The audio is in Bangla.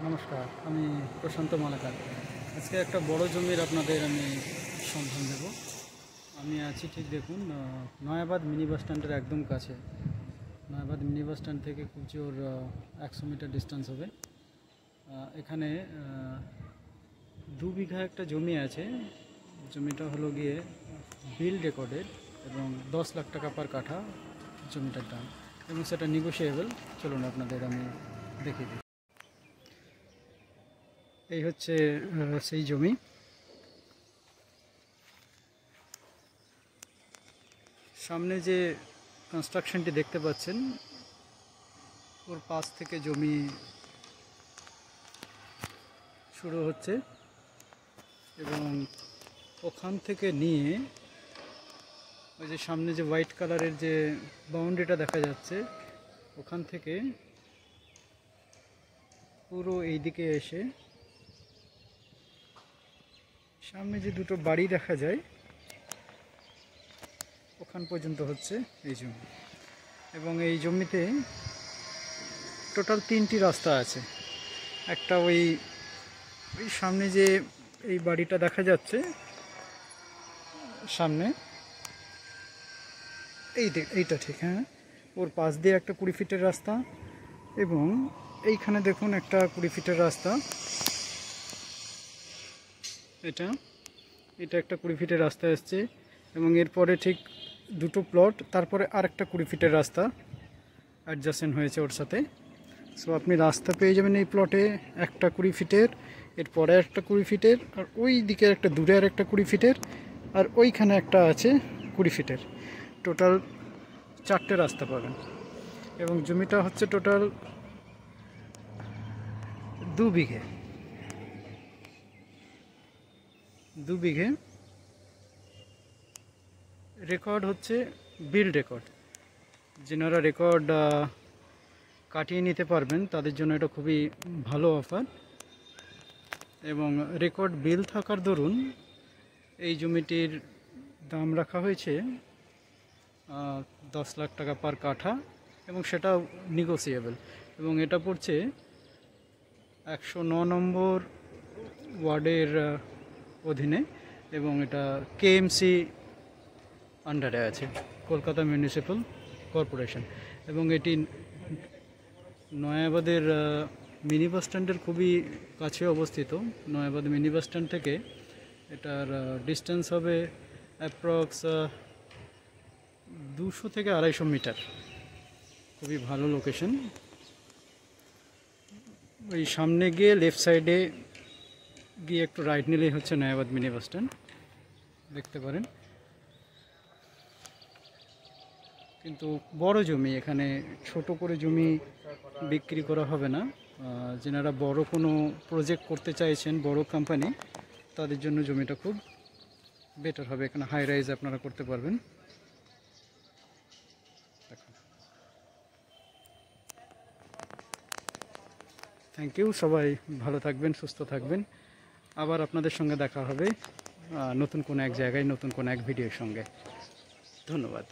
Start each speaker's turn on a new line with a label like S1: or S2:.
S1: নমস্কার, আমি প্রশান্ত মালাকার। আজকে একটা বড় জমির আপনাদের আমি সন্ধান দেব। আমি আছি ঠিক দেখুন নয়াবাদ মিনি বাস স্ট্যান্ডের একদম কাছে। নয়াবাদ মিনি বাস স্ট্যান্ড থেকে খুব জোর 100 মিটার ডিস্টেন্স হবে। এখানে 2 বিঘা একটা জমি আছে। জমিটা হলো গিয়ে বিল রেকর্ডেড এবং 10 লাখ টাকা পার কাঠা জমিটার দাম, এবং সেটা নেগোশিয়েবল। চলুন আপনাদের আমি দেখিয়ে দিই। এই হচ্ছে সেই জমি। সামনে যে কনস্ট্রাকশনটি দেখতে পাচ্ছেন, ওর পাশ থেকে জমি শুরু হচ্ছে এবং ওখান থেকে নিয়ে ওই যে সামনে যে হোয়াইট কালারের যে বাউন্ডারিটা দেখা যাচ্ছে, ওখান থেকে পুরো এই দিকে এসে সামনে যে দুটো বাড়ি দেখা যায় ওখান পর্যন্ত হচ্ছে এই জমি। এবং এই জমিতে টোটাল 3টি রাস্তা আছে। একটা ওই সামনে যে এই বাড়িটা দেখা যাচ্ছে সামনে, এইটা ঠিক, হ্যাঁ, ওর পাশ দিয়ে একটা 20 ফিটের রাস্তা, এবং এইখানে দেখুন একটা 20 ফিটের রাস্তা। এটা একটা 20 ফিটের রাস্তা এসছে, এবং এরপরে ঠিক দুটো প্লট, তারপরে আরেকটা 20 ফিটের রাস্তা অ্যাডজাসেন্ট হয়েছে ওর সাথে। সো আপনি রাস্তা পেয়ে যাবেন এই প্লটে একটা 20 ফিটের, এরপরে একটা 20 ফিটের, আর ওই দিকে একটা দূরে আর একটা 20 ফিটের, আর ওইখানে একটা আছে 20 ফিটের। টোটাল 4টে রাস্তা পাবেন। এবং জমিটা হচ্ছে টোটাল 2 বিঘে। রেকর্ড হচ্ছে বিল রেকর্ড। যেনারা রেকর্ড কাটিয়ে নিতে পারবেন তাদের জন্য এটা খুবই ভালো অফার। এবং রেকর্ড বিল থাকার দরুন এই জমিটির দাম রাখা হয়েছে 10 লাখ টাকা পার কাঠা, এবং সেটা নেগোসিয়েবল। এবং এটা পড়ছে 109 নম্বর ওয়ার্ডের অধীনে, এবং এটা কেএমসি আন্ডারে আছে, কলকাতা মিউনিসিপ্যাল কর্পোরেশন। এবং এটি নয়াবাদের মিনি বাস স্ট্যান্ডের খুবই কাছে অবস্থিত। নয়াবাদ মিনি বাস স্ট্যান্ড থেকে এটার ডিস্টেন্স হবে অ্যাপ্রক্স 200 থেকে 250 মিটার। খুবই ভালো লোকেশন। ওই সামনে গিয়ে লেফট সাইডে গিয়ে একটু রাইট নিলেই হচ্ছে নয়াবাদ মিনি বাস স্ট্যান্ড, দেখতে পারেন। কিন্তু বড় জমি, এখানে ছোট করে জমি বিক্রি করা হবে না। যেনারা বড় কোনো প্রজেক্ট করতে চাইছেন, বড় কোম্পানি, তাদের জন্য জমিটা খুব বেটার হবে। এখানে হাই রাইজ আপনারা করতে পারবেন। থ্যাংক ইউ, সবাই ভালো থাকবেন, সুস্থ থাকবেন। আবার আপনাদের সঙ্গে দেখা হবে নতুন কোনো এক জায়গায়, নতুন কোনো এক ভিডিওর সঙ্গে। ধন্যবাদ।